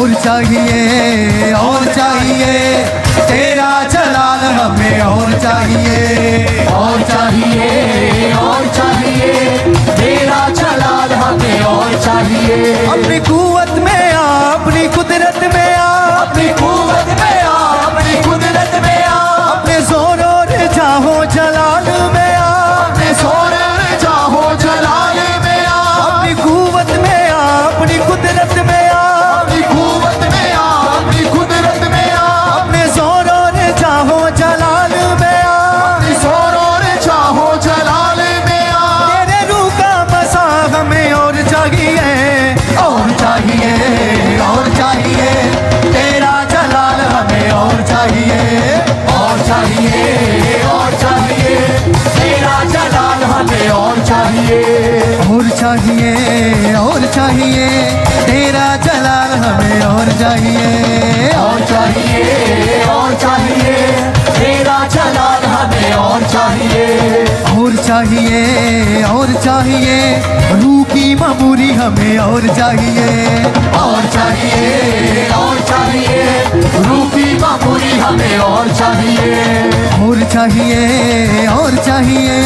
और चाहिए और चाहिए तेरा जलाल हमें और चाहिए और चाहिए और चाहिए तेरा जलाल हमें और चाहिए। अपनी कुव्वत में आ अपनी कुदरत में आ अपनी कुव्वत में आ अपनी कुदरत में आ अपने जोर और चाहो जलाल में आ अपने जोर और चाहो जलाल में आ अपनी कुव्वत में आ अपनी कुदरत में आ अपनी कुव्वत में आ अपनी कुदरत में आ अपने जोर और चाहो जलाल में आ अपनी जोर और चाहो जलाल में आ तेरे रूह का मसा हमें और चाहिए और चाहिए और चाहिए तेरा जलाल हमें और चाहिए और चाहिए और चाहिए तेरा जलाल हमें और चाहिए। और चाहिए और चाहिए तेरा जलाल हमें और चाहिए और चाहिए और चाहिए तेरा जलाल हमें और चाहिए। और चाहिए और चाहिए रूह की ममूरी हमें और चाहिए और चाहिए और चाहिए रूह की मामूरी हमें और चाहिए। और चाहिए और चाहिए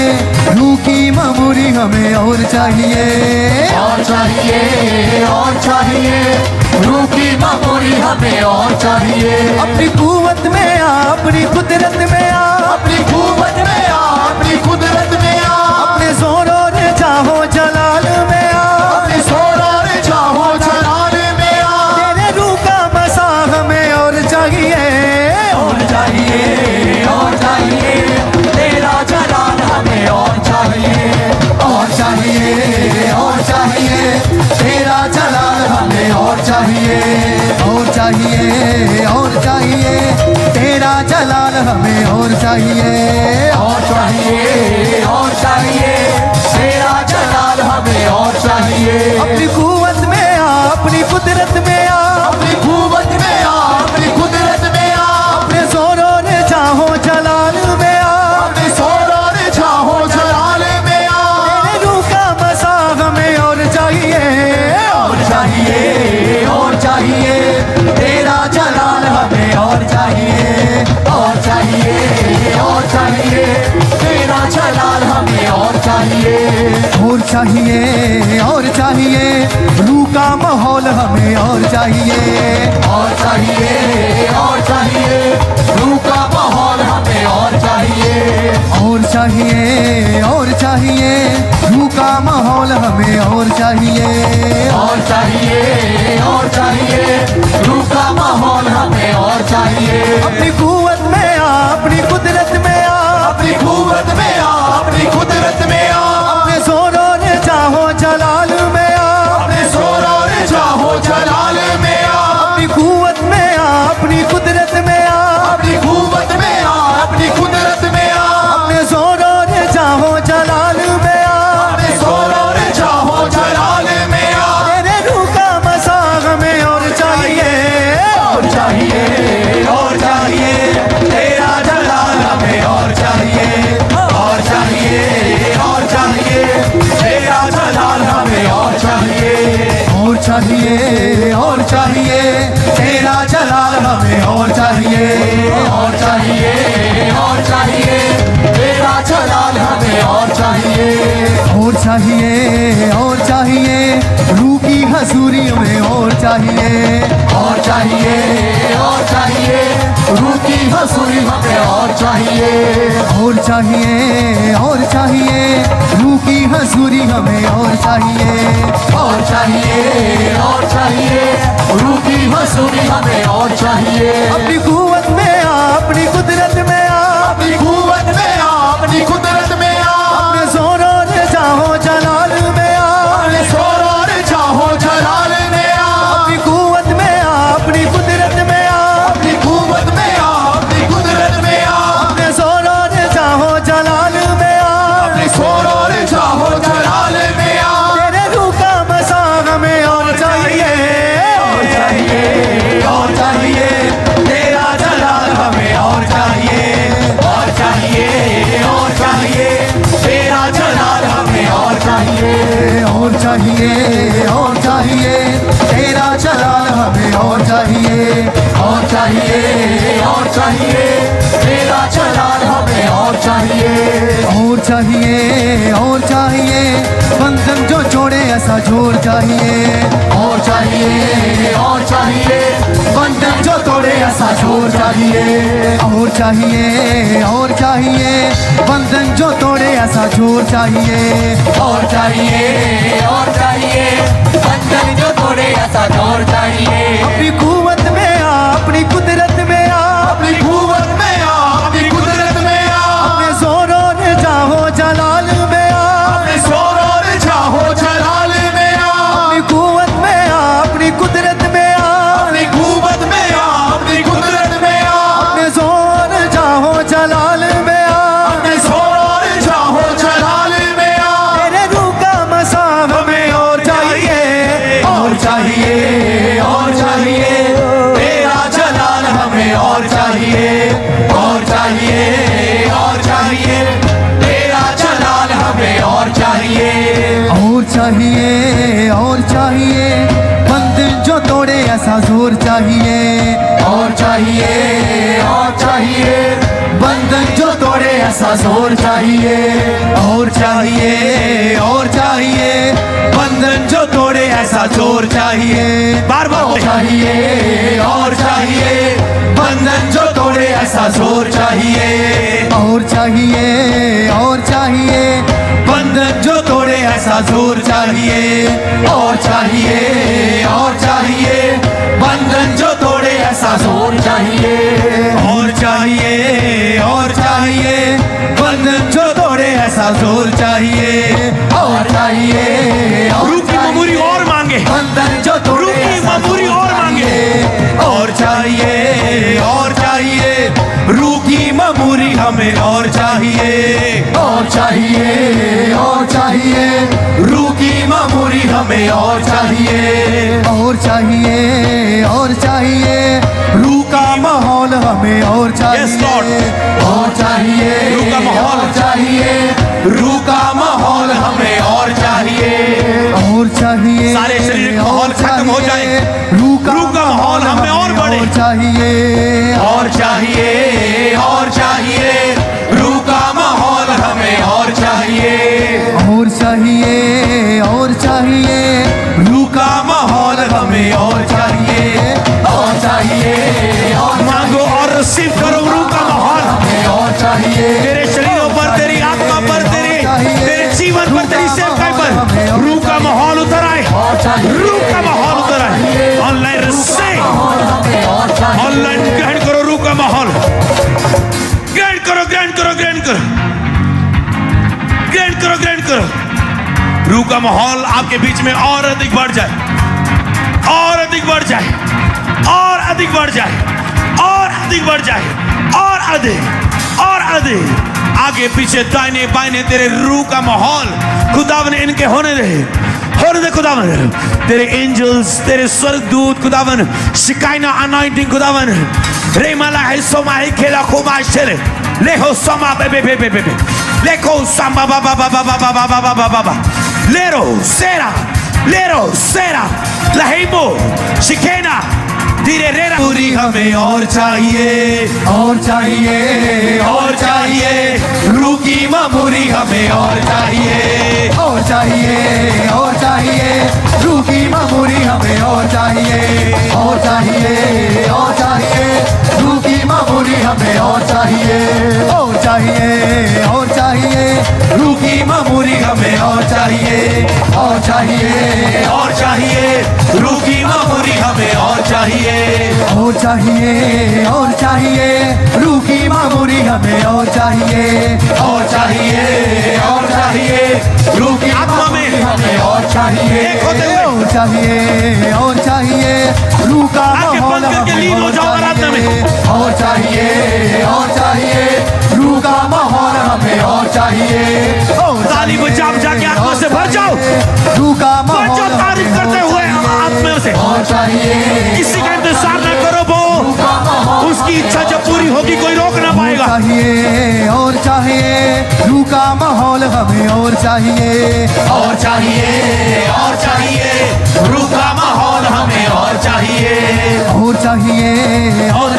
रूह की ममूरी हमें और चाहिए और चाहिए और चाहिए रूह की मामूरी हमें और चाहिए। अपनी कुव्वत में आ अपनी कुदरत में आ अपनी कुव्वत में आ अपनी कुदरत में आ अपने जोर और चाहो जलाल में आ अपने जोर और चाहो जलाल में आ तेरे रूह का मसा हमें और चाहिए और चाहिए और चाहिए तेरा जलाल हमें और चाहिए। और चाहिए और चाहिए तेरा जलाल हमें और चाहिए और चाहिए और चाहिए तेरा जलाल हमें और चाहिए और चाहिए और चाहिए तेरा जलाल हमें और चाहिए। अपनी कुव्वत में आ अपनी कुदरत में आ अपनी कुव्वत में आ अपनी कुदरत में आ अपने जोर और चाहो जलाल में आ अपने जोर और चाहो जलाल में आ तेरे रूह का मसा हमें और चाहिए और चाहिए और चाहिए तेरा जलाल हमें और चाहिए। और चाहिए और चाहिए तेरा जलाल हमें और चाहिए। और चाहिए और चाहिए रूह का माहौल हमें और चाहिए और चाहिए और चाहिए रूह का माहौल हमें और चाहिए। और चाहिए और चाहिए रूह का माहौल हमें और चाहिए और चाहिए और चाहिए रूह का माहौल हमें और चाहिए। अपनी कुव्वत में आ अपनी कुदरत में आ अपनी कुव्वत में आ अपनी कुदरत में आ अपने जोर और चाहो जलाल में आ अपने जोर और चाहो जलाल में आ अपनी कुव्वत में आ अपनी कुदरत में आ अपनी कुव्वत में आ अपनी कुदरत में आ अपने जोर और चाहो जलाल में आ अपने जोर और चाहो जलाल में आ तेरे रूह का मसा हमें और चाहिए और चाहिए और चाहिए तेरा जलाल हमें और चाहिए। और चाहिए और चाहिए तेरा जलाल हमें और चाहिए। और चाहिए और चाहिए तेरा जलाल हमें और चाहिए और चाहिए और चाहिए तेरा जलाल हमें और चाहिए। और चाहिए और चाहिए रूह की हजूरी हमें और चाहिए और चाहिए और चाहिए रूह की हसूरी हमें और चाहिए। और चाहिए और चाहिए रूह की हजूरी हमें और चाहिए और चाहिए और चाहिए रूह की हसूरी हमें और चाहिए। अपनी कुव्वत में आ अपनी कुदरत में आ अपनी कुव्वत में आ अपनी कुदरत में आ अपने जोर और चाहो जलाल में आ अपने जोर और चाहो जलाल में आ अपनी कुव्वत में आ अपनी कुदरत में आ अपनी कुव्वत में आ अपनी कुदरत में आ अपने जोर और चाहो जलाल में आ अपने जोर और चाहो जलाल में आ तेरे रूह का मसा हमें और चाहिए और चाहिए और चाहिए तेरा जलाल हमें और चाहिए। और चाहिए और चाहिए तेरा जलाल हमें और चाहिए। और चाहिए और चाहिए तेरा जलाल हमें और चाहिए चाहिए और चाहिए तेरा जलाल हमें और चाहिए और चाहिए और चाहिए बंधन जो जोड़े ऐसा जोर चाहिए और चाहिए और चाहिए बंधन जो तोड़े ऐसा जोर चाहिए और चाहिए और चाहिए बंधन जो तोड़े ऐसा जोर चाहिए और चाहिए और चाहिए बंधन जो तोड़े ऐसा जोर चाहिए अपनी कुव्वत में आ अपनी कुदरत में आ अपनी कुव्वत में आ अपनी कुदरत में आ अपने जोर और जाहो जलाल में आ अपने जोर और चाहो जलाल में आ अपनी कुव्वत में आ अपनी कुदरत में आ अपनी कुव्वत में आ अपनी कुदरत में आ अपने जोर जाहो जलाल में आ अपने जोर और चाहो जलाल में आ तेरे रूह का मसाम हमें और चाहिए और चाहिए और चाहिए तेरा जलाल हमें और चाहिए और चाहिए और चाहिए तेरा जलाल हमें और चाहिए और चाहिए और चाहिए बंधन जो तोड़े ऐसा जोर चाहिए और चाहिए और चाहिए बंधन जो तोड़े ऐसा जोर चाहिए और चाहिए और चाहिए बंधन जो तोड़े ऐसा जोर चाहिए बार और बार चाहिए और चाहिए बंधन जो तोड़े ऐसा जोर चाहिए और चाहिए और चाहिए बंधन जो तोड़े ऐसा जोर चाहिए और चाहिए और चाहिए बंधन जो तोड़े ऐसा जोर चाहिए और चाहिए और चाहिए बंधन जो तोड़े ऐसा जोर चाहिए और चाहिए और रूह की ममूरी और मांगे बंधन जो तोड़े रूह की ऐसा ममूरी जोर और मांगे चाहिए। और चाहिए और चाहिए रूह की ममूरी हमें और चाहिए और चाहिए और चाहिए रूह की ममूरी हमें और चाहिए और चाहिए और चाहिए रूह का माहौल हमें और चाहिए और चाहिए रूह का माहौल। और चाहिए रूह का माहौल हमें और चाहिए और चाहिए सारे शरीर का माहौल खत्म हो जाए। रूह का माहौल हमें और बढ़े। और चाहिए और चाहिए और चाहिए रूह का माहौल हमें और चाहिए और चाहिए और चाहिए रूह का माहौल हमें और चाहिए और चाहिए और मांगो और रिसीव करो रूह का माहौल हमें और चाहिए तेरे शरीरों पर तेरी आत्मा पर तेरे जीवन पर तेरी सेवकाई पर रूह का माहौल उतर आए रूह का माहौल उतर आए ऑनलाइन रिसीव हमें और चाहिए ऑनलाइन ग्रहण करो रूह का माहौल ग्रहण करो ग्रहण करो ग्रहण करो ग्रहण करो ग्रहण करो रूह का माहौल आपके बीच में और अधिक बढ़ जाए और अधिक बढ़ जाए और अधिक बढ़ जाए और अधिक बढ़ जाए और अधिक आगे पीछे दाहिने बाइने तेरे रूह का माहौल खुदावन इनके होने दे खुदावन तेरे एंजल्स तेरे स्वर्गदूत खुदावन शिकायना अनॉइंटिंग खुदावन रेमाला है सोमा है खेला खोमा शेरे लेहो सोमा बे बे बे बे बे लेको सामा बा बा बा बा बा बा बा बा बा बा बा लेरो सेरा लहेमो शिकेना धीरे रेरा पूरी हमें और चाहिए और चाहिए और चाहिए रूह की ममूरी हमें और चाहिए और चाहिए और चाहिए रूह की ममूरी हमें और चाहिए और चाहिए और चाहिए रूह की ममूरी हमें और चाहिए और चाहिए और चाहिए रूह की ममूरी हमें और चाहिए और चाहिए और चाहिए रूह की ममूरी हमें और चाहिए और चाहिए और चाहिए रूह की ममूरी हमें और चाहिए और चाहिए और चाहिए रूह की आत्मा में ममूरी हमें और चाहिए एक होते हुए और चाहिए और चाहिए रूह का आंखें माहौल बंद करके हमें लीन हो और जाओ आराधना में। चाहिए और चाहिए और चाहिए रूह का माहौल हमें और चाहिए और ताली बजा बजा के आत्मा से भर जाओ रूह का भर जाओ माहौल तारीफ हमें करते और हुए चाहिए। आत्मा से और चाहिए किसी का इंतजार न करो वो उसकी इच्छा जब पूरी होगी कोई रोक ना पाएगा चाहिए और चाहिए रूह का माहौल हमें और चाहिए और चाहिए और चाहिए रूह का माहौल हमें और चाहिए और चाहिए और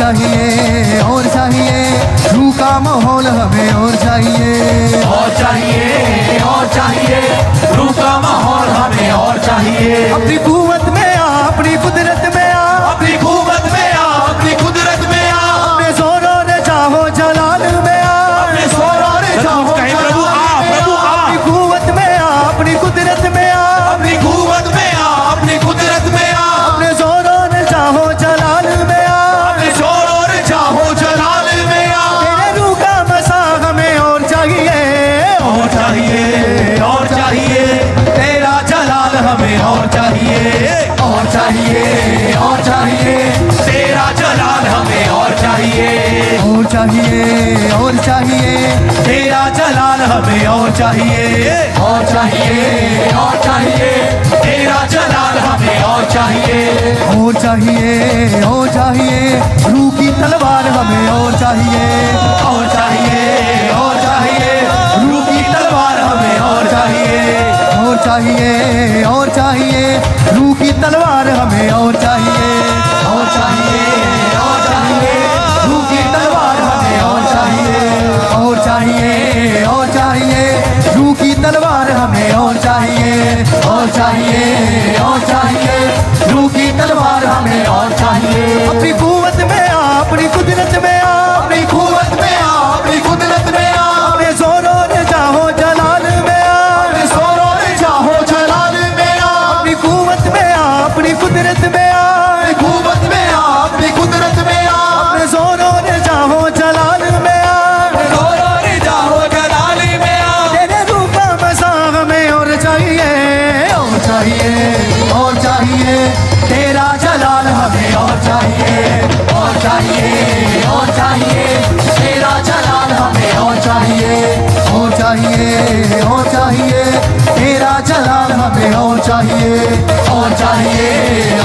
चाहिए और चाहिए, रूह का माहौल हमें और चाहिए। और चाहिए और चाहिए, रूह का माहौल हमें और चाहिए। अपनी कुव्वत में आ, अपनी कुदरत में आ, अपनी कुव्वत में आ, अपनी कुदरत में आ, अपने जोर और चाहो जलाल में आ, अपने जोर और चाहो कहे प्रभु आ, जलाल में प्रभु आ। आ। अपनी कुव्वत में आ, अपनी कुदरत में आ, अपनी कुव्वत में आ, अपनी कुदरत में आ, अपने जोर और चाहो जलाल में आ, अपने जोर और चाहो जलाल में आ। तेरे रूह का मसा हमें और चाहिए। और चाहिए और चाहिए, तेरा जलाल हमें और चाहिए। और चाहिए और चाहिए, तेरा जलाल हमें और चाहिए। और चाहिए और चाहिए, तेरा जलाल हमें और चाहिए। और चाहिए और चाहिए, तेरा जलाल हमें और चाहिए। और चाहिए और चाहिए, रूह की तलवार हमें और चाहिए। और चाहिए और चाहिए, रूह की तलवार हमें और चाहिए। और चाहिए और चाहिए, रूह की तलवार हमें और चाहिए। और चाहिए और चाहिए, रूह की तलवार हमें और चाहिए। और चाहिए और चाहिए, रूह की तलवार हमें और चाहिए। और चाहिए और चाहिए, रूह की तलवार हमें और चाहिए। अपनी कुव्वत में आ, अपनी कुदरत में आ, अपनी कुव्वत में आ, अपनी कुदरत में आ, अपने जोर और चाहो जलाल में आ, अपने जोर और चाहो जलाल में आ। अपनी कुव्वत में आ, अपनी कुदरत में आ, अपनी कुव्वत में आ, अपनी कुदरत में आ, अपने जोर और चाहो जलाल में आ, जोर और चाहो जलाल में आ। तेरे रूह का मसा हमें और चाहिए। और चाहिए और चाहिए, तेरा जलाल हमें और चाहिए। और चाहिए और चाहिए, तेरा जलाल हमें और चाहिए। और चाहिए और चाहिए, तेरा जलाल हमें और चाहिए। और चाहिए